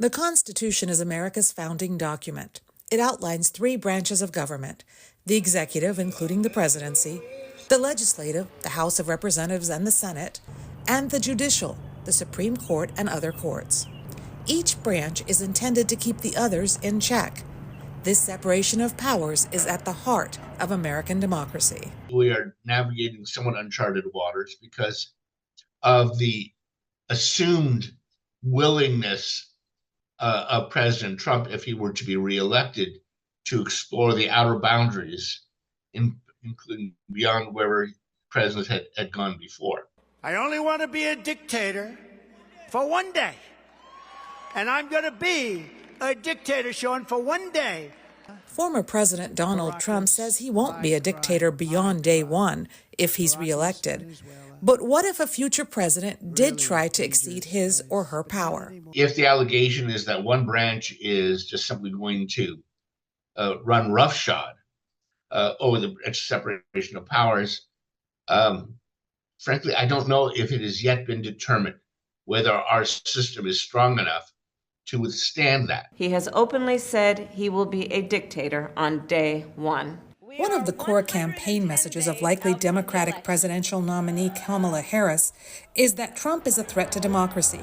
The Constitution is America's founding document. It outlines 3 branches of government: the executive, including the presidency, the legislative, the House of Representatives and the Senate, and the judicial, the Supreme Court and other courts. Each branch is intended to keep the others in check. This separation of powers is at the heart of American democracy. We are navigating somewhat uncharted waters because of the assumed willingness of President Trump, if he were to be reelected, to explore the outer boundaries, including beyond where presidents had gone before. I only want to be a dictator for one day, and I'm going to be a dictator, Sean, for one day. Former President Donald Trump says he won't be a dictator beyond day one if he's reelected. But what if a future president did try to exceed his or her power? If the allegation is that one branch is just simply going to run roughshod over the separation of powers, frankly, I don't know if it has yet been determined whether our system is strong enough to withstand that. He has openly said he will be a dictator on day one. One of the core campaign messages of likely Democratic presidential nominee Kamala Harris is that Trump is a threat to democracy.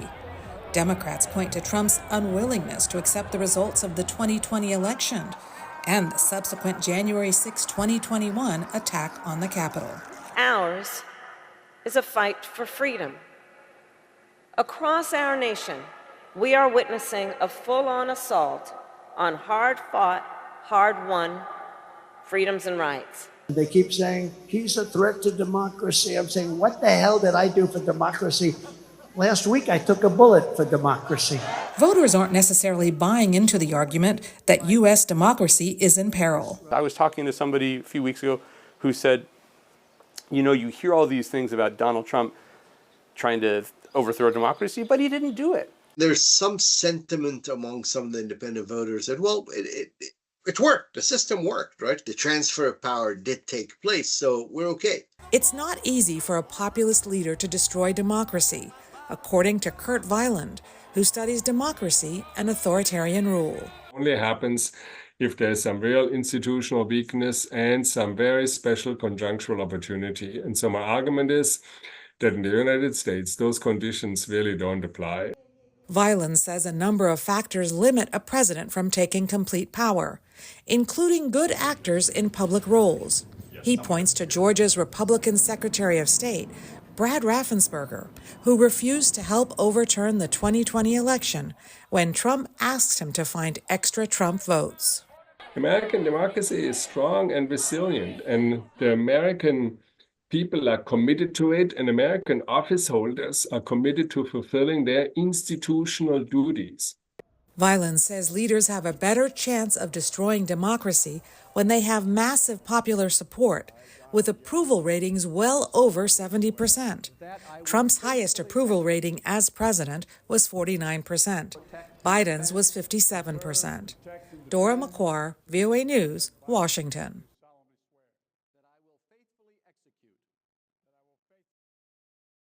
Democrats point to Trump's unwillingness to accept the results of the 2020 election and the subsequent January 6, 2021 attack on the Capitol. Ours is a fight for freedom. Across our nation, we are witnessing a full-on assault on hard-fought, hard-won freedoms and rights. They keep saying, he's a threat to democracy. I'm saying, what the hell did I do for democracy? Last week, I took a bullet for democracy. Voters aren't necessarily buying into the argument that U.S. democracy is in peril. I was talking to somebody a few weeks ago who said, you know, you hear all these things about Donald Trump trying to overthrow democracy, but he didn't do it. There's some sentiment among some of the independent voters that, well, it worked. The system worked, right? The transfer of power did take place, so we're okay. It's not easy for a populist leader to destroy democracy, according to Kurt Weiland, who studies democracy and authoritarian rule. It only happens if there's some real institutional weakness and some very special conjunctural opportunity. And so my argument is that in the United States, those conditions really don't apply. Weiland says a number of factors limit a president from taking complete power, including good actors in public roles. He points to Georgia's Republican Secretary of State, Brad Raffensperger, who refused to help overturn the 2020 election when Trump asked him to find extra Trump votes. American democracy is strong and resilient, and the American people are committed to it, and American office holders are committed to fulfilling their institutional duties. Weiland says leaders have a better chance of destroying democracy when they have massive popular support, with approval ratings well over 70%. Trump's highest approval rating as president was 49%. Biden's was 57%. Dora McQuarrie, VOA News, Washington.